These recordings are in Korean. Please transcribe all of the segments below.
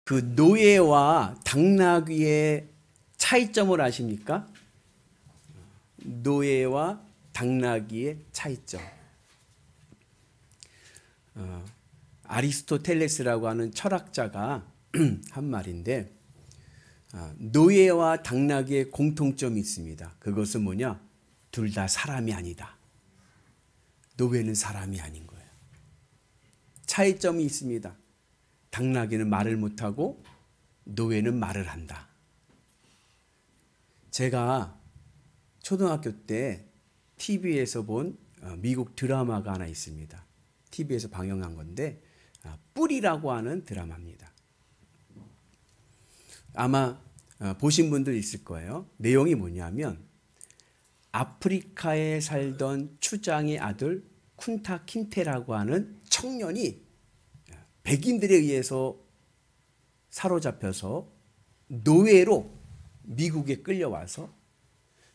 그 노예와 당나귀의 차이점을 아십니까? 노예와 당나귀의 차이점. 아리스토텔레스라고 하는 철학자가 한 말인데, 노예와 당나귀의 공통점이 있습니다. 그것은 뭐냐? 둘 다 사람이 아니다. 노예는 사람이 아닌 거예요. 차이점이 있습니다. 당나귀는 말을 못하고 노예는 말을 한다. 제가 초등학교 때 TV에서 본 미국 드라마가 하나 있습니다. TV에서 방영한 건데 뿔이라고 하는 드라마입니다. 아마 보신 분들 있을 거예요. 내용이 뭐냐면 아프리카에 살던 추장의 아들 쿤타 킨테라고 하는 청년이 백인들에 의해서 사로잡혀서 노예로 미국에 끌려와서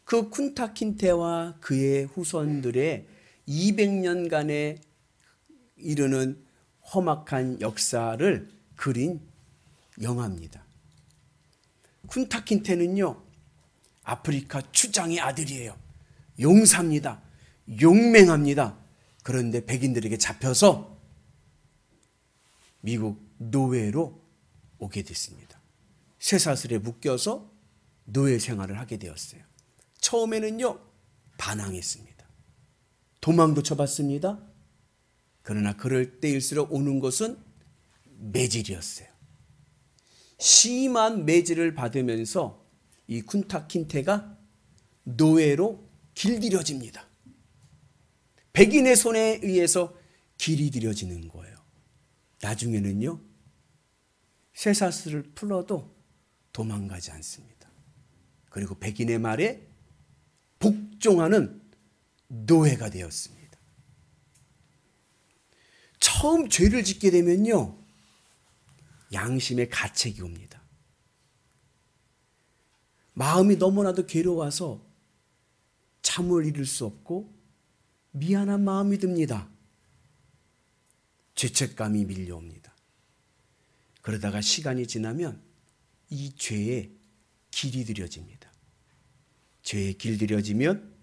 그 쿤타 킨테와 그의 후손들의 200년간의 이르는 험악한 역사를 그린 영화입니다. 쿤타 킨테는요, 아프리카 추장의 아들이에요. 용사입니다. 용맹합니다. 그런데 백인들에게 잡혀서 미국 노예로 오게 됐습니다. 쇠사슬에 묶여서 노예 생활을 하게 되었어요. 처음에는요, 반항했습니다. 도망도 쳐봤습니다. 그러나 그럴 때일수록 오는 것은 매질이었어요. 심한 매질을 받으면서 이 쿤타 킨테가 노예로 길들여집니다. 백인의 손에 의해서 길이들여지는 거예요. 나중에는요, 쇠사슬을 풀어도 도망가지 않습니다. 그리고 백인의 말에 복종하는 노예가 되었습니다. 처음 죄를 짓게 되면요, 양심의 가책이 옵니다. 마음이 너무나도 괴로워서 잠을 이룰 수 없고 미안한 마음이 듭니다. 죄책감이 밀려옵니다. 그러다가 시간이 지나면 이 죄에 길이 들여집니다. 죄에 길들여지면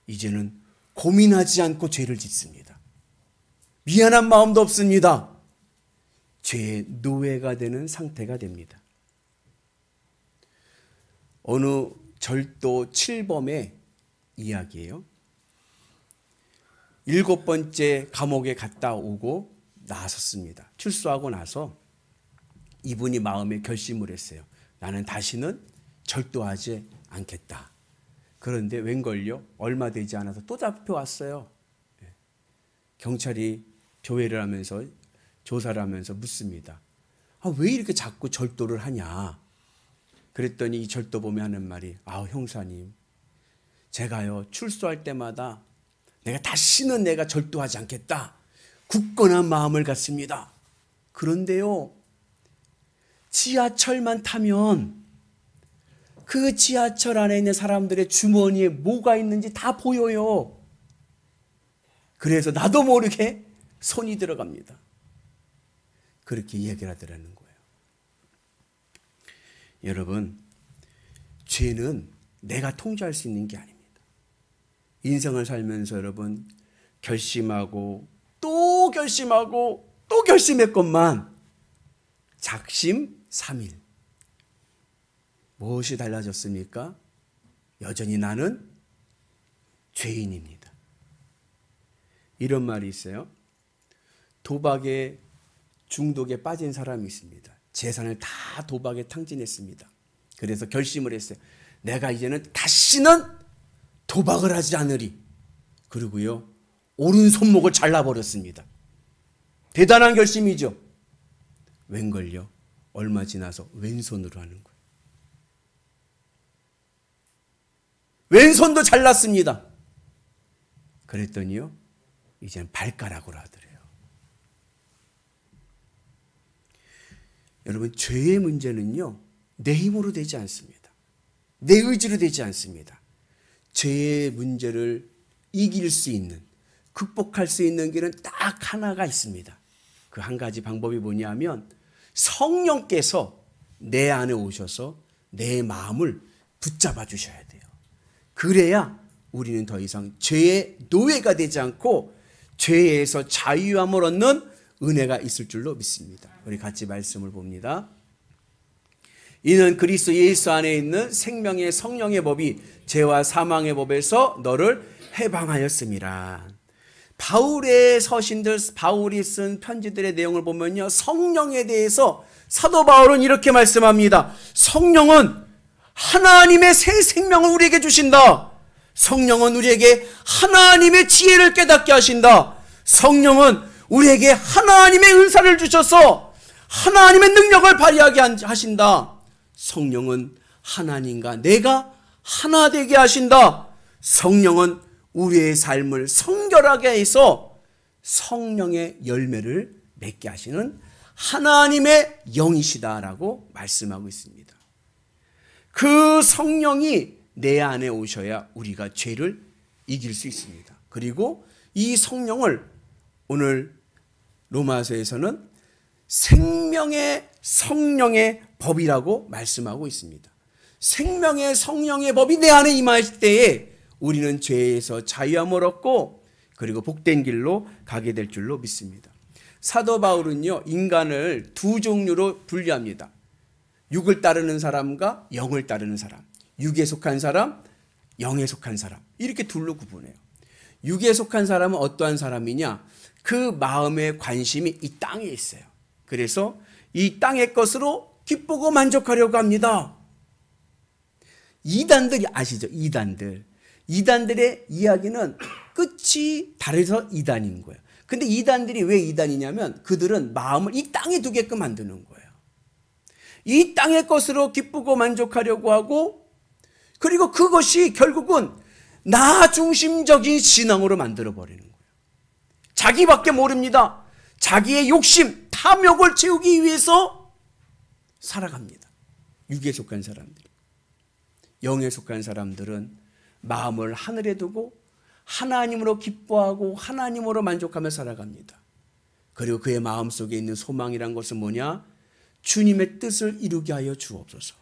이제는 고민하지 않고 죄를 짓습니다. 미안한 마음도 없습니다. 죄의 노예가 되는 상태가 됩니다. 어느 절도 7범의 이야기예요. 7번째 감옥에 갔다 오고 나섰습니다. 출소하고 나서 이분이 마음에 결심을 했어요. 나는 다시는 절도하지 않겠다. 그런데 웬걸요? 얼마 되지 않아서 또 잡혀왔어요. 경찰이 조회를 하면서 조사를 하면서 묻습니다. 왜 이렇게 자꾸 절도를 하냐? 그랬더니 이 절도범이 하는 말이, 형사님, 제가요 출소할 때마다 다시는 내가 절도하지 않겠다, 굳건한 마음을 갖습니다. 그런데요, 지하철만 타면 그 지하철 안에 있는 사람들의 주머니에 뭐가 있는지 다 보여요. 그래서 나도 모르게 손이 들어갑니다. 그렇게 이야기를 하더라는 거예요. 여러분, 죄는 내가 통제할 수 있는 게 아닙니다. 인생을 살면서 여러분, 결심하고 또 결심하고 또 결심했건만 작심삼일. 무엇이 달라졌습니까? 여전히 나는 죄인입니다. 이런 말이 있어요. 도박에 중독에 빠진 사람이 있습니다. 재산을 다 도박에 탕진했습니다. 그래서 결심을 했어요. 내가 이제는 다시는 도박을 하지 않으리. 그리고요, 오른손목을 잘라버렸습니다. 대단한 결심이죠. 웬걸요, 얼마 지나서 왼손으로 하는 거예요. 왼손도 잘랐습니다. 그랬더니요, 이제는 발가락으로 하더래요. 여러분, 죄의 문제는요, 내 힘으로 되지 않습니다. 내 의지로 되지 않습니다. 죄의 문제를 이길 수 있는, 극복할 수 있는 길은 딱 하나가 있습니다. 그 한 가지 방법이 뭐냐면 성령께서 내 안에 오셔서 내 마음을 붙잡아 주셔야 돼요. 그래야 우리는 더 이상 죄의 노예가 되지 않고 죄에서 자유함을 얻는 은혜가 있을 줄로 믿습니다. 우리 같이 말씀을 봅니다. 이는 그리스도 예수 안에 있는 생명의 성령의 법이 죄와 사망의 법에서 너를 해방하였음이라. 바울의 서신들, 바울이 쓴 편지들의 내용을 보면요, 성령에 대해서 사도 바울은 이렇게 말씀합니다. 성령은 하나님의 새 생명을 우리에게 주신다. 성령은 우리에게 하나님의 지혜를 깨닫게 하신다. 성령은 우리에게 하나님의 은사를 주셔서 하나님의 능력을 발휘하게 하신다. 성령은 하나님과 내가 하나 되게 하신다. 성령은 우리의 삶을 성결하게 해서 성령의 열매를 맺게 하시는 하나님의 영이시다라고 말씀하고 있습니다. 그 성령이 내 안에 오셔야 우리가 죄를 이길 수 있습니다. 그리고 이 성령을 오늘 로마서에서는 생명의 성령의 법이라고 말씀하고 있습니다. 생명의 성령의 법이 내 안에 임할 때에 우리는 죄에서 자유함을 얻고 그리고 복된 길로 가게 될 줄로 믿습니다. 사도 바울은요, 인간을 두 종류로 분류합니다. 육을 따르는 사람과 영을 따르는 사람, 육에 속한 사람, 영에 속한 사람, 이렇게 둘로 구분해요. 육에 속한 사람은 어떠한 사람이냐? 그 마음의 관심이 이 땅에 있어요. 그래서 이 땅의 것으로 기쁘고 만족하려고 합니다. 이단들이 아시죠? 이단들의 이야기는 끝이 달에서 이단인 거예요. 근데 이단들이 왜 이단이냐면 그들은 마음을 이 땅에 두게끔 만드는 거예요. 이 땅의 것으로 기쁘고 만족하려고 하고, 그리고 그것이 결국은 나 중심적인 신앙으로 만들어버리는 거예요. 자기밖에 모릅니다. 자기의 욕심, 탐욕을 채우기 위해서 살아갑니다. 육에 속한 사람들이. 영에 속한 사람들은 마음을 하늘에 두고 하나님으로 기뻐하고 하나님으로 만족하며 살아갑니다. 그리고 그의 마음속에 있는 소망이란 것은 뭐냐? 주님의 뜻을 이루게 하여 주옵소서.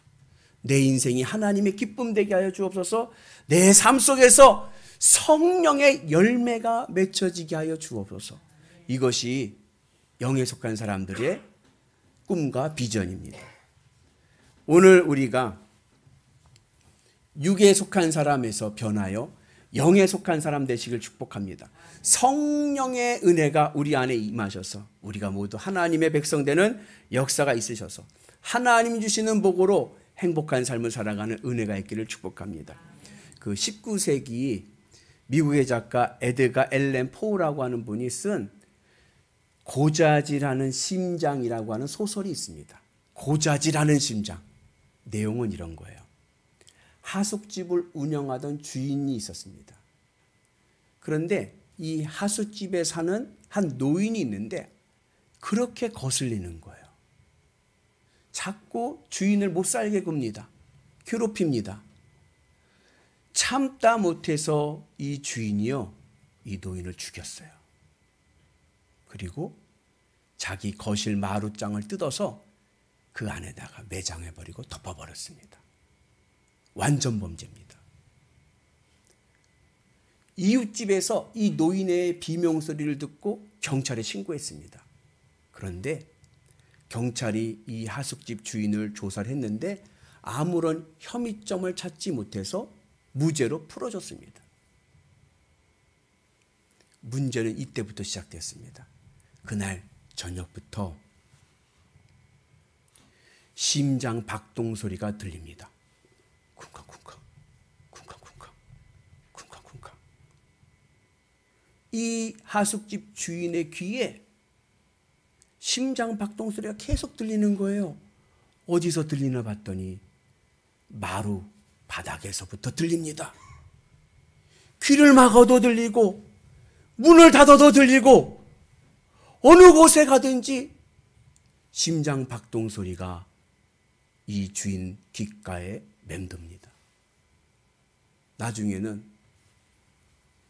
내 인생이 하나님의 기쁨 되게 하여 주옵소서. 내 삶 속에서 성령의 열매가 맺혀지게 하여 주옵소서. 이것이 영에 속한 사람들의 꿈과 비전입니다. 오늘 우리가 육에 속한 사람에서 변하여 영에 속한 사람 되시길 축복합니다. 성령의 은혜가 우리 안에 임하셔서 우리가 모두 하나님의 백성 되는 역사가 있으셔서 하나님이 주시는 복으로 행복한 삶을 살아가는 은혜가 있기를 축복합니다. 그 19세기 미국의 작가 에드가 앨런 포우라고 하는 분이 쓴 고자질하는 심장이라고 하는 소설이 있습니다. 고자질하는 심장. 내용은 이런 거예요. 하숙집을 운영하던 주인이 있었습니다. 그런데 이 하숙집에 사는 한 노인이 있는데 그렇게 거슬리는 거예요. 자꾸 주인을 못 살게 굽니다. 괴롭힙니다. 참다 못해서 이 주인이요, 이 노인을 죽였어요. 그리고 자기 거실 마룻장을 뜯어서 그 안에다가 매장해버리고 덮어버렸습니다. 완전 범죄입니다. 이웃집에서 이 노인의 비명소리를 듣고 경찰에 신고했습니다. 그런데 경찰이 이 하숙집 주인을 조사를 했는데 아무런 혐의점을 찾지 못해서 무죄로 풀어줬습니다. 문제는 이때부터 시작됐습니다. 그날 저녁부터 심장 박동 소리가 들립니다. 쿵쾅쿵쾅, 쿵쾅쿵쾅, 쿵쾅쿵쾅. 이 하숙집 주인의 귀에 심장 박동 소리가 계속 들리는 거예요. 어디서 들리나 봤더니 마루 바닥에서부터 들립니다. 귀를 막아도 들리고 문을 닫아도 들리고 어느 곳에 가든지 심장 박동 소리가 이 주인 귓가에 맴돕니다. 나중에는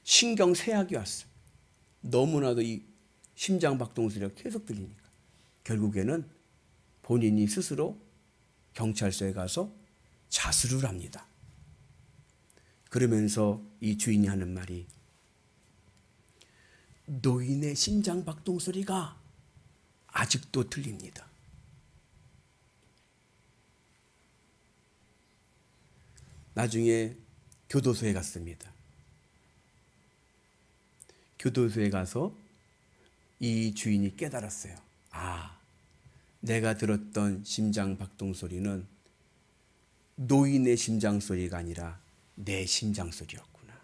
신경쇠약이 왔어요. 너무나도 이 심장 박동 소리가 계속 들리니까 결국에는 본인이 스스로 경찰서에 가서 자수를 합니다. 그러면서 이 주인이 하는 말이 노인의 심장 박동 소리가 아직도 들립니다. 나중에 교도소에 갔습니다. 교도소에 가서 이 주인이 깨달았어요. 아, 내가 들었던 심장 박동 소리는 노인의 심장 소리가 아니라 내 심장 소리였구나.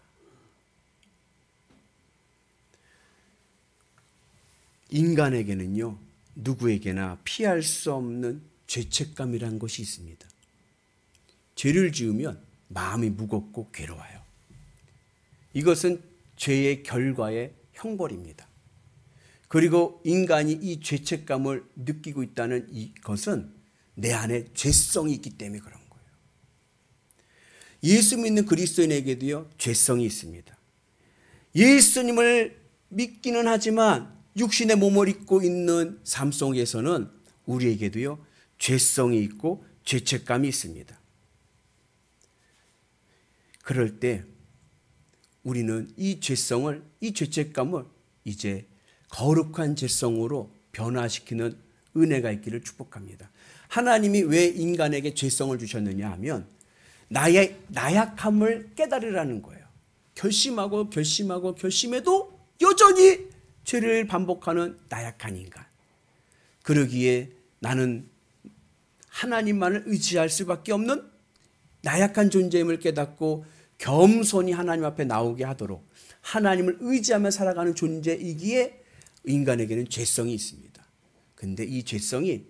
인간에게는요, 누구에게나 피할 수 없는 죄책감이라는 것이 있습니다. 죄를 지으면 마음이 무겁고 괴로워요. 이것은 죄의 결과의 형벌입니다. 그리고 인간이 이 죄책감을 느끼고 있다는 이것은 내 안에 죄성이 있기 때문에 그런 거예요. 예수 믿는 그리스도인에게도요, 죄성이 있습니다. 예수님을 믿기는 하지만 육신의 몸을 입고 있는 삶 속에서는 우리에게도요, 죄성이 있고 죄책감이 있습니다. 그럴 때 우리는 이 죄성을, 이 죄책감을 이제 거룩한 죄성으로 변화시키는 은혜가 있기를 축복합니다. 하나님이 왜 인간에게 죄성을 주셨느냐 하면 나의 나약함을 깨달으라는 거예요. 결심하고 결심하고 결심해도 여전히 죄를 반복하는 나약한 인간. 그러기에 나는 하나님만을 의지할 수밖에 없는 나약한 존재임을 깨닫고 겸손히 하나님 앞에 나오게 하도록 하나님을 의지하며 살아가는 존재이기에 인간에게는 죄성이 있습니다. 근데 이 죄성이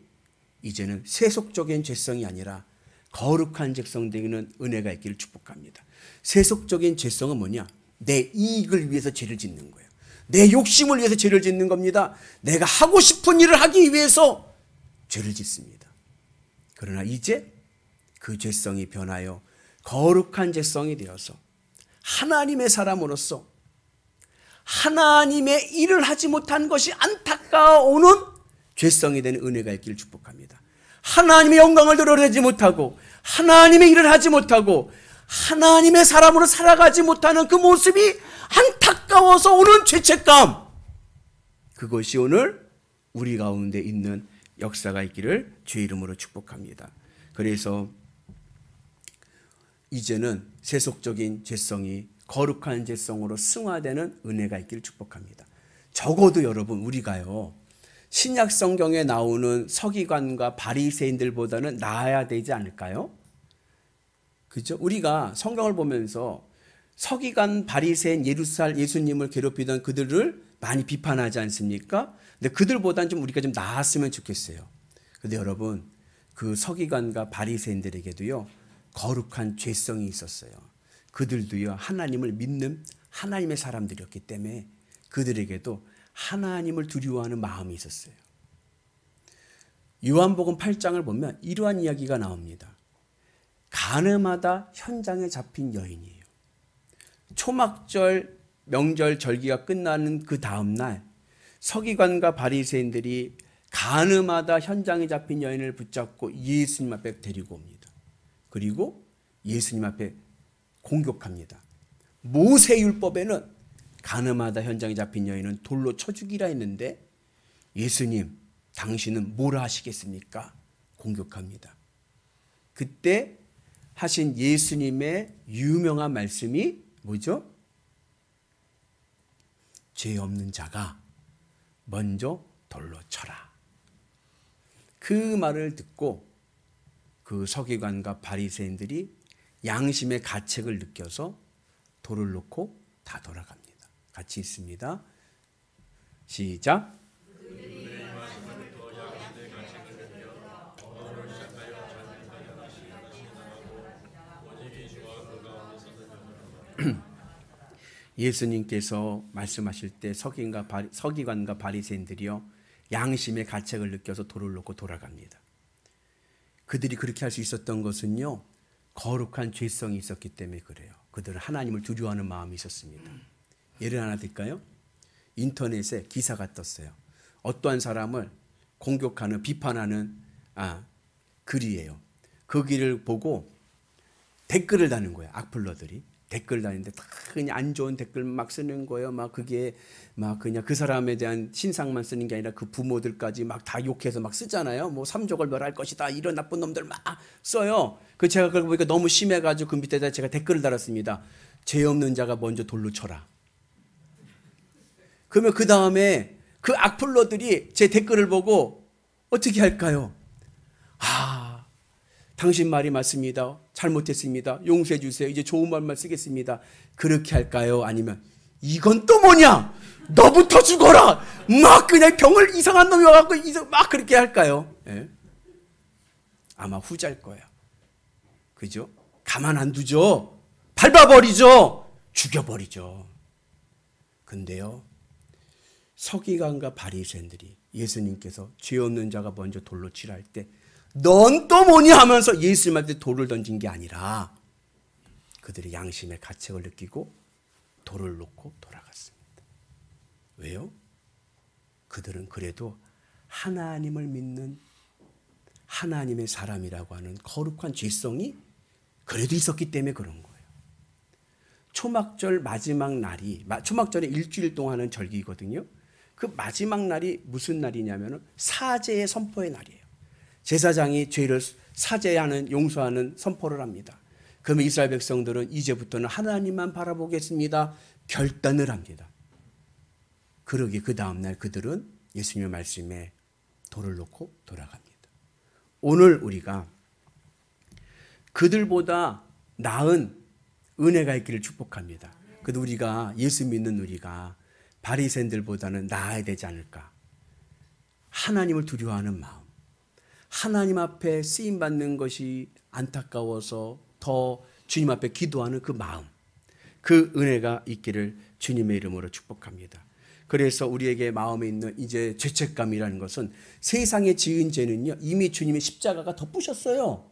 이제는 세속적인 죄성이 아니라 거룩한 죄성 되기는 은혜가 있기를 축복합니다. 세속적인 죄성은 뭐냐? 내 이익을 위해서 죄를 짓는 거예요. 내 욕심을 위해서 죄를 짓는 겁니다. 내가 하고 싶은 일을 하기 위해서 죄를 짓습니다. 그러나 이제 그 죄성이 변하여 거룩한 죄성이 되어서 하나님의 사람으로서 하나님의 일을 하지 못한 것이 안타까워오는 죄성이 되는 은혜가 있기를 축복합니다. 하나님의 영광을 드러내지 못하고 하나님의 일을 하지 못하고 하나님의 사람으로 살아가지 못하는 그 모습이 안타까워서 오는 죄책감, 그것이 오늘 우리 가운데 있는 역사가 있기를 주의 이름으로 축복합니다. 그래서 이제는 세속적인 죄성이 거룩한 죄성으로 승화되는 은혜가 있기를 축복합니다. 적어도 여러분, 우리가요, 신약 성경에 나오는 서기관과 바리새인들보다는 나아야 되지 않을까요? 그죠? 우리가 성경을 보면서 서기관, 바리새인, 예수님을 괴롭히던 그들을 많이 비판하지 않습니까? 근데 그들보다는 좀 우리가 좀 나았으면 좋겠어요. 근데 여러분, 그 서기관과 바리새인들에게도요, 거룩한 죄성이 있었어요. 그들도요, 하나님을 믿는 하나님의 사람들이었기 때문에 그들에게도 하나님을 두려워하는 마음이 있었어요. 요한복음 8장을 보면 이러한 이야기가 나옵니다. 가늠하다 현장에 잡힌 여인이에요. 초막절 명절 절기가 끝나는 그 다음 날 서기관과 바리새인들이 가늠하다 현장에 잡힌 여인을 붙잡고 예수님 앞에 데리고 옵니다. 그리고 예수님 앞에 공격합니다. 모세율법에는 가늠하다 현장에 잡힌 여인은 돌로 쳐 죽이라 했는데 예수님, 당신은 뭐라 하시겠습니까? 공격합니다. 그때 하신 예수님의 유명한 말씀이 뭐죠? 죄 없는 자가 먼저 돌로 쳐라. 그 말을 듣고 그 서기관과 바리새인들이 양심의 가책을 느껴서 돌을 놓고 다 돌아갑니다. 같이 있습니다. 시작. 예수님께서 말씀하실 때 서기관과 바리새인들이요, 양심의 가책을 느껴서 돌을 놓고 돌아갑니다. 그들이 그렇게 할 수 있었던 것은요, 거룩한 죄성이 있었기 때문에 그래요. 그들은 하나님을 두려워하는 마음이 있었습니다. 예를 하나 들까요? 인터넷에 기사가 떴어요. 어떠한 사람을 공격하는, 비판하는 글이에요. 그 글을 보고 댓글을 다는 거예요. 악플러들이 댓글 다니는데 다 그냥 안 좋은 댓글 막 쓰는 거예요. 막 그게 막 그냥 그 사람에 대한 신상만 쓰는 게 아니라 그 부모들까지 막 다 욕해서 막 쓰잖아요. 뭐 삼족을 멸할 것이다 이런 나쁜 놈들 막 써요. 그 제가 그걸 보니까 너무 심해가지고 그 밑에다 제가 댓글을 달았습니다. 죄 없는 자가 먼저 돌로 쳐라. 그러면 그 다음에 그 악플러들이 제 댓글을 보고 어떻게 할까요? 당신 말이 맞습니다. 잘못했습니다. 용서해 주세요. 이제 좋은 말만 쓰겠습니다. 그렇게 할까요? 아니면 이건 또 뭐냐? 너부터 죽어라. 막 그냥 병을 이상한 놈이 와갖고 막 그렇게 할까요? 예? 아마 후자일 거예요. 그죠? 가만 안 두죠. 밟아버리죠. 죽여버리죠. 근데요, 서기관과 바리새인들이 예수님께서 죄 없는 자가 먼저 돌로 치라 할 때 넌 또 뭐냐 하면서 예수님한테 돌을 던진 게 아니라 그들의 양심의 가책을 느끼고 돌을 놓고 돌아갔습니다. 왜요? 그들은 그래도 하나님을 믿는 하나님의 사람이라고 하는 거룩한 죄성이 그래도 있었기 때문에 그런 거예요. 초막절 마지막 날이, 초막절에 일주일 동안 하는 절기거든요. 그 마지막 날이 무슨 날이냐면 사죄의 선포의 날이에요. 제사장이 죄를 사죄하는, 용서하는 선포를 합니다. 그러면 이스라엘 백성들은 이제부터는 하나님만 바라보겠습니다. 결단을 합니다. 그러기 그 다음날 그들은 예수님의 말씀에 돌을 놓고 돌아갑니다. 오늘 우리가 그들보다 나은 은혜가 있기를 축복합니다. 그래도 우리가 예수 믿는 우리가 바리새인들보다는 나아야 되지 않을까. 하나님을 두려워하는 마음, 하나님 앞에 쓰임받는 것이 안타까워서 더 주님 앞에 기도하는 그 마음, 그 은혜가 있기를 주님의 이름으로 축복합니다. 그래서 우리에게 마음에 있는 이제 죄책감이라는 것은 세상에 지은 죄는요 이미 주님의 십자가가 덮으셨어요.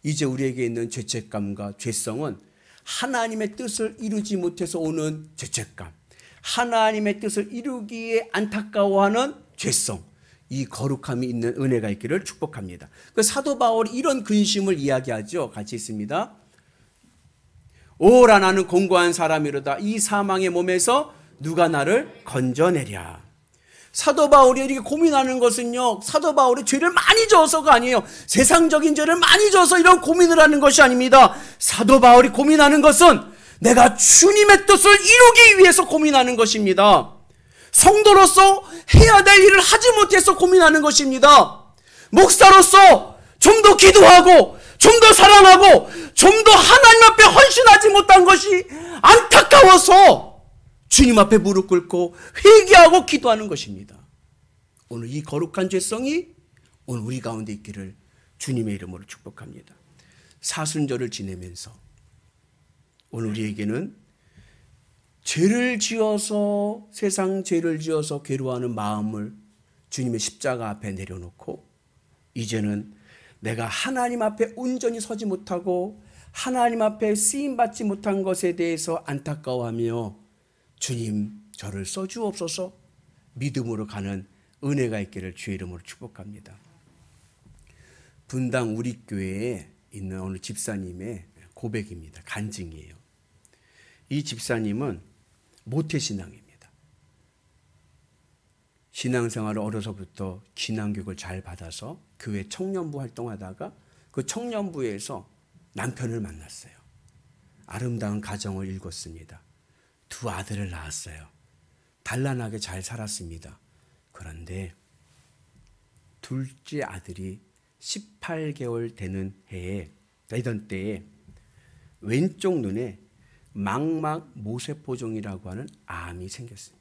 이제 우리에게 있는 죄책감과 죄성은 하나님의 뜻을 이루지 못해서 오는 죄책감, 하나님의 뜻을 이루기에 안타까워하는 죄성, 이 거룩함이 있는 은혜가 있기를 축복합니다. 그 사도 바울이 이런 근심을 이야기하죠. 같이 있습니다. 오라 나는 공고한 사람이로다. 이 사망의 몸에서 누가 나를 건져내랴. 사도 바울이 이렇게 고민하는 것은요, 사도 바울이 죄를 많이 져서가 아니에요. 세상적인 죄를 많이 져서 이런 고민을 하는 것이 아닙니다. 사도 바울이 고민하는 것은 내가 주님의 뜻을 이루기 위해서 고민하는 것입니다. 성도로서 해야 될 일을 하지 못해서 고민하는 것입니다. 목사로서 좀 더 기도하고 좀 더 사랑하고 좀 더 하나님 앞에 헌신하지 못한 것이 안타까워서 주님 앞에 무릎 꿇고 회개하고 기도하는 것입니다. 오늘 이 거룩한 죄성이 오늘 우리 가운데 있기를 주님의 이름으로 축복합니다. 사순절을 지내면서 오늘 우리에게는 죄를 지어서, 세상 죄를 지어서 괴로워하는 마음을 주님의 십자가 앞에 내려놓고 이제는 내가 하나님 앞에 온전히 서지 못하고 하나님 앞에 쓰임받지 못한 것에 대해서 안타까워하며 주님 저를 써주옵소서 믿음으로 가는 은혜가 있기를 주의 이름으로 축복합니다. 분당 우리 교회에 있는 어느 집사님의 고백입니다. 간증이에요. 이 집사님은 모태신앙입니다. 신앙생활을 어려서부터 신앙교육을 잘 받아서 교회 청년부 활동하다가 그 청년부에서 남편을 만났어요. 아름다운 가정을 이뤘습니다. 두 아들을 낳았어요. 단란하게 잘 살았습니다. 그런데 둘째 아들이 18개월 되는 되던 때에 왼쪽 눈에 망막 모세포종이라고 하는 암이 생겼습니다.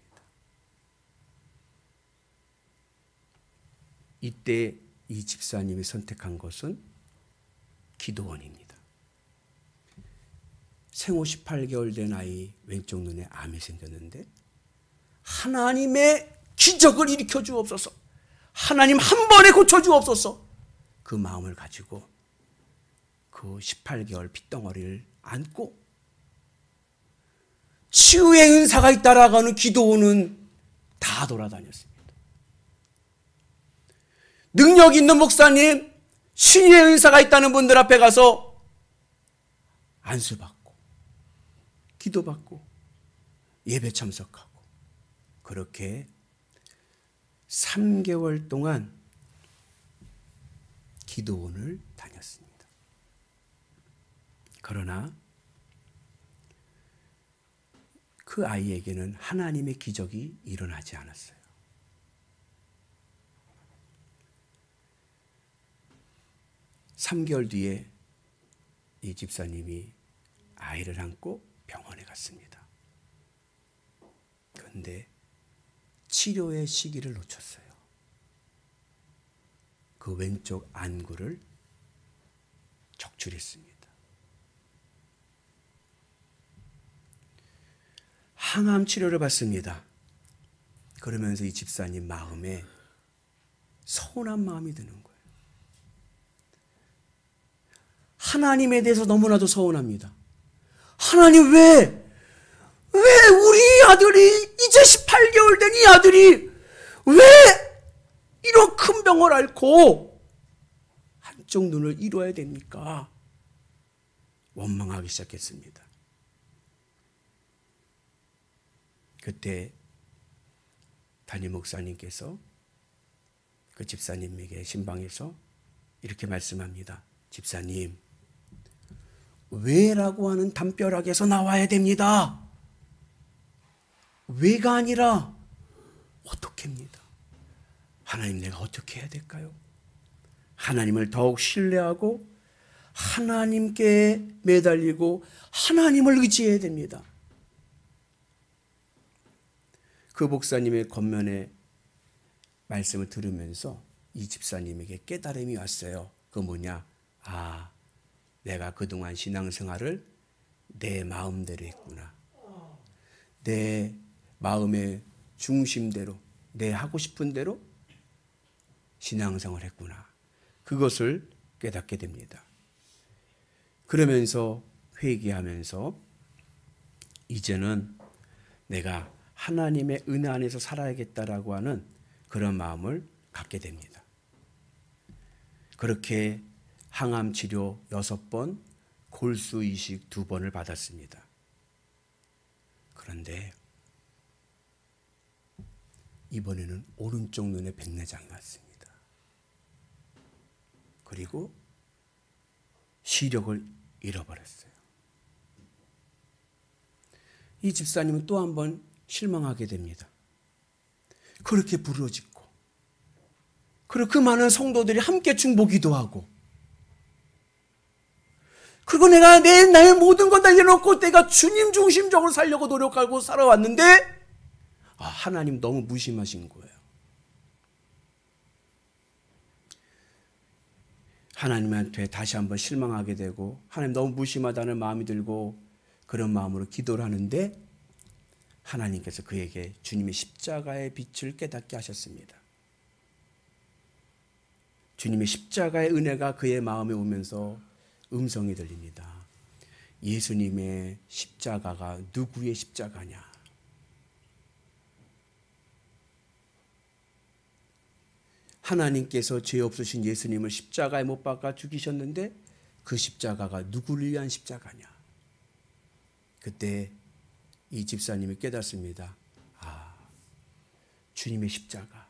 이때 이 집사님이 선택한 것은 기도원입니다. 생후 18개월 된 아이 왼쪽 눈에 암이 생겼는데 하나님의 기적을 일으켜 주옵소서, 하나님 한 번에 고쳐 주옵소서, 그 마음을 가지고 그 18개월 핏덩어리를 안고 치유의 은사가 있다라고 하는 기도원은 다 돌아다녔습니다. 능력 있는 목사님, 신의 은사가 있다는 분들 앞에 가서 안수받고 기도받고 예배 참석하고 그렇게 3개월 동안 기도원을 다녔습니다. 그러나 그 아이에게는 하나님의 기적이 일어나지 않았어요. (3개월) 뒤에 이 집사님이 아이를 안고 병원에 갔습니다. 그런데 치료의 시기를 놓쳤어요. 그 왼쪽 안구를 적출했습니다. 항암 치료를 받습니다. 그러면서 이 집사님 마음에 서운한 마음이 드는 거예요. 하나님에 대해서 너무나도 서운합니다. 하나님 왜 우리 아들이 이제 18개월 된 이 아들이 왜 이런 큰 병을 앓고 한쪽 눈을 잃어야 됩니까? 원망하기 시작했습니다. 그때 담임 목사님께서 그 집사님에게 신방에서 이렇게 말씀합니다. 집사님, 왜라고 하는 담벼락에서 나와야 됩니다. 왜가 아니라 어떻게입니다. 하나님, 내가 어떻게 해야 될까요? 하나님을 더욱 신뢰하고 하나님께 매달리고 하나님을 의지해야 됩니다. 그 목사님의 겉면의 말씀을 들으면서 이 집사님에게 깨달음이 왔어요. 그 뭐냐? 아, 내가 그동안 신앙생활을 내 마음대로 했구나. 내 마음의 중심대로, 내 하고 싶은 대로 신앙생활을 했구나. 그것을 깨닫게 됩니다. 그러면서 회개하면서 이제는 내가 하나님의 은혜 안에서 살아야겠다라고 하는 그런 마음을 갖게 됩니다. 그렇게 항암 치료 6번, 골수 이식 2번을 받았습니다. 그런데 이번에는 오른쪽 눈에 백내장이 왔습니다. 그리고 시력을 잃어버렸어요. 이 집사님은 또 한 번 실망하게 됩니다. 그렇게 부르짖고 그리고 그 많은 성도들이 함께 중보기도 하고 그리고 내가 나의 모든 것 다 내려놓고 내가 주님 중심적으로 살려고 노력하고 살아왔는데 하나님 너무 무심하신 거예요. 하나님한테 다시 한번 실망하게 되고 하나님 너무 무심하다는 마음이 들고 그런 마음으로 기도를 하는데 하나님께서 그에게 주님의 십자가의 빛을 깨닫게 하셨습니다. 주님의 십자가의 은혜가 그의 마음에 오면서 음성이 들립니다. 예수님의 십자가가 누구의 십자가냐? 하나님께서 죄 없으신 예수님을 십자가에 못 박아 죽이셨는데 그 십자가가 누구를 위한 십자가냐? 그때 이 집사님이 깨닫습니다. 주님의 십자가,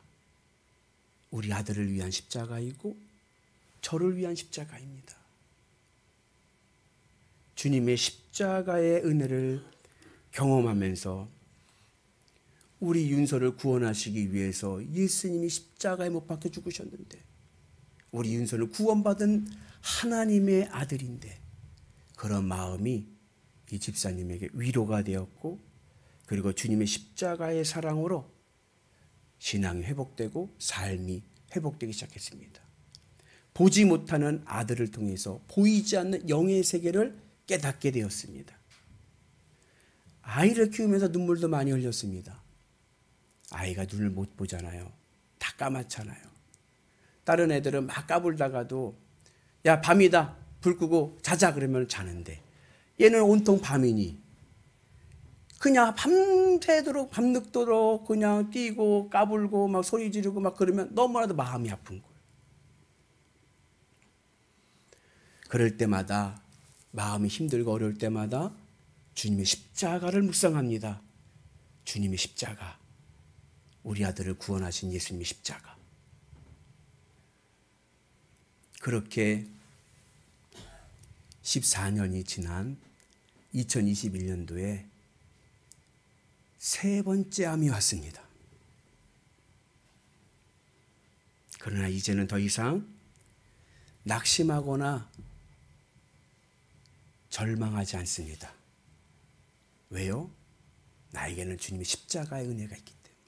우리 아들을 위한 십자가이고 저를 위한 십자가입니다. 주님의 십자가의 은혜를 경험하면서 우리 윤서를 구원하시기 위해서 예수님이 십자가에 못 박혀 죽으셨는데 우리 윤서를 구원받은 하나님의 아들인데 그런 마음이 이 집사님에게 위로가 되었고 그리고 주님의 십자가의 사랑으로 신앙이 회복되고 삶이 회복되기 시작했습니다. 보지 못하는 아들을 통해서 보이지 않는 영의 세계를 깨닫게 되었습니다. 아이를 키우면서 눈물도 많이 흘렸습니다. 아이가 눈을 못 보잖아요. 다 까맣잖아요. 다른 애들은 막 까불다가도 야 밤이다 불 끄고 자자 그러면 자는데 얘는 온통 밤이니 그냥 밤새도록 밤늦도록 그냥 뛰고 까불고 막 소리 지르고 막 그러면 너무나도 마음이 아픈 거예요. 그럴 때마다 마음이 힘들고 어려울 때마다 주님의 십자가를 묵상합니다. 주님의 십자가, 우리 아들을 구원하신 예수님의 십자가. 그렇게 14년이 지난 2021년도에 세 번째 암이 왔습니다. 그러나 이제는 더 이상 낙심하거나 절망하지 않습니다. 왜요? 나에게는 주님의 십자가의 은혜가 있기 때문에.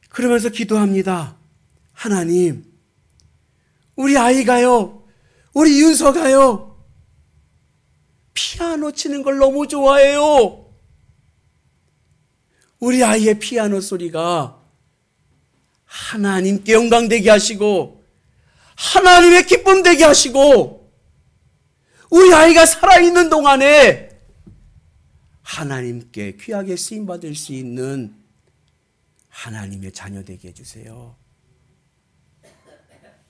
그러면서 기도합니다. 하나님, 우리 아이가요, 우리 윤서가요, 피아노 치는 걸 너무 좋아해요. 우리 아이의 피아노 소리가 하나님께 영광되게 하시고 하나님의 기쁨 되게 하시고 우리 아이가 살아있는 동안에 하나님께 귀하게 쓰임받을 수 있는 하나님의 자녀 되게 해주세요.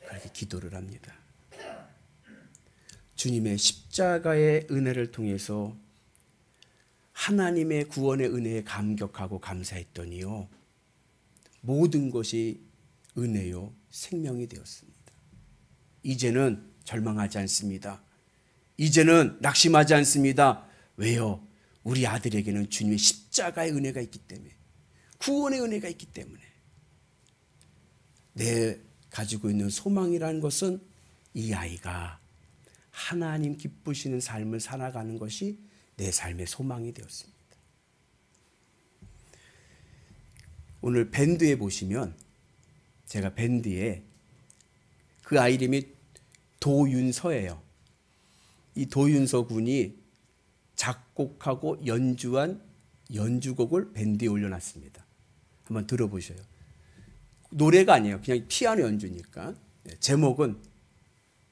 그렇게 기도를 합니다. 주님의 십자가의 은혜를 통해서 하나님의 구원의 은혜에 감격하고 감사했더니요, 모든 것이 은혜요 생명이 되었습니다. 이제는 절망하지 않습니다. 이제는 낙심하지 않습니다. 왜요? 우리 아들에게는 주님의 십자가의 은혜가 있기 때문에, 구원의 은혜가 있기 때문에. 내 가지고 있는 소망이라는 것은 이 아이가 하나님 기쁘시는 삶을 살아가는 것이 내 삶의 소망이 되었습니다. 오늘 밴드에 보시면 제가 밴드에 그 아이 이름이 도윤서예요. 이 도윤서 군이 작곡하고 연주한 연주곡을 밴드에 올려놨습니다. 한번 들어보셔요. 노래가 아니에요. 그냥 피아노 연주니까. 제목은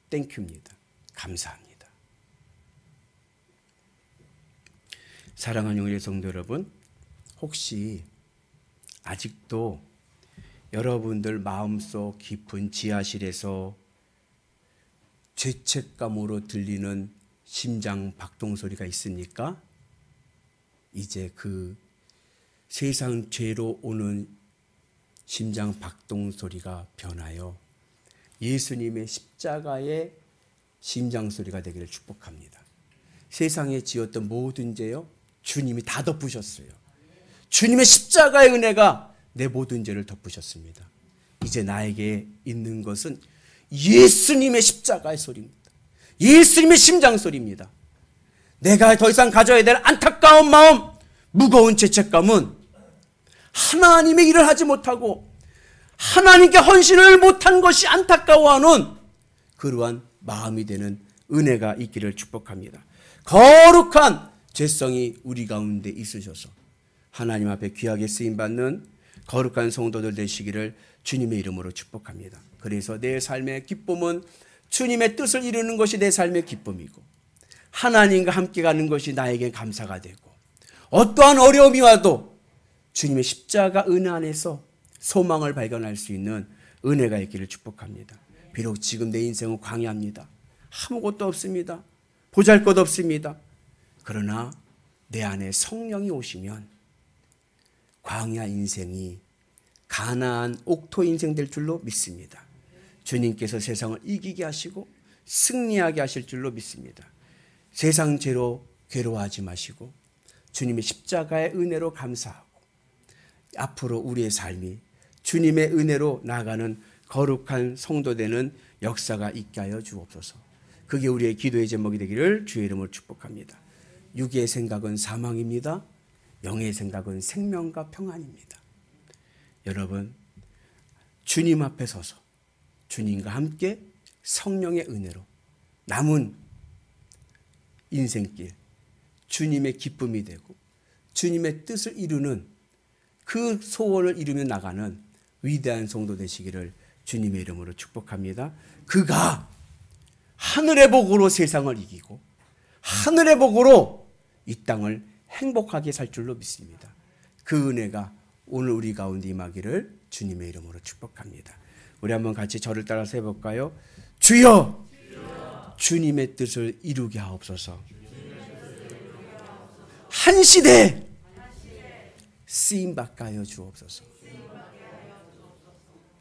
땡큐입니다. 감사합니다. 사랑하는 우리 성도 여러분, 혹시 아직도 여러분들 마음속 깊은 지하실에서 죄책감으로 들리는 심장 박동 소리가 있습니까? 이제 그 세상 죄로 오는 심장 박동 소리가 변하여 예수님의 십자가의 심장 소리가 되기를 축복합니다. 세상에 지었던 모든 죄요, 주님이 다 덮으셨어요. 주님의 십자가의 은혜가 내 모든 죄를 덮으셨습니다. 이제 나에게 있는 것은 예수님의 십자가의 소리입니다. 예수님의 심장 소리입니다. 내가 더 이상 가져야 될 안타까운 마음, 무거운 죄책감은 하나님의 일을 하지 못하고 하나님께 헌신을 못한 것이 안타까워하는 그러한 마음이 되는 은혜가 있기를 축복합니다. 거룩한 죄성이 우리 가운데 있으셔서 하나님 앞에 귀하게 쓰임받는 거룩한 성도들 되시기를 주님의 이름으로 축복합니다. 그래서 내 삶의 기쁨은 주님의 뜻을 이루는 것이 내 삶의 기쁨이고, 하나님과 함께 가는 것이 나에게 감사가 되고, 어떠한 어려움이 와도 주님의 십자가 은혜 안에서 소망을 발견할 수 있는 은혜가 있기를 축복합니다. 비록 지금 내 인생은 광야입니다. 아무것도 없습니다. 보잘것 없습니다. 그러나 내 안에 성령이 오시면 광야 인생이 가나안 옥토 인생 될 줄로 믿습니다. 주님께서 세상을 이기게 하시고 승리하게 하실 줄로 믿습니다. 세상 죄로 괴로워하지 마시고 주님의 십자가의 은혜로 감사하고 앞으로 우리의 삶이 주님의 은혜로 나아가는 거룩한 성도 되는 역사가 있게 하여 주옵소서. 그게 우리의 기도의 제목이 되기를 주의 이름으로 축복합니다. 육의 생각은 사망입니다. 영의 생각은 생명과 평안입니다. 여러분, 주님 앞에 서서 주님과 함께 성령의 은혜로 남은 인생길 주님의 기쁨이 되고 주님의 뜻을 이루는 그 소원을 이루며 나가는 위대한 성도 되시기를 주님의 이름으로 축복합니다. 그가 하늘의 복으로 세상을 이기고 하늘의 복으로 이 땅을 행복하게 살 줄로 믿습니다. 그 은혜가 오늘 우리 가운데 임하기를 주님의 이름으로 축복합니다. 우리 한번 같이 저를 따라서 해볼까요? 주여, 주님의 뜻을 이루게 하옵소서. 한 시대 쓰임받게 하여 주옵소서.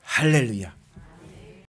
할렐루야.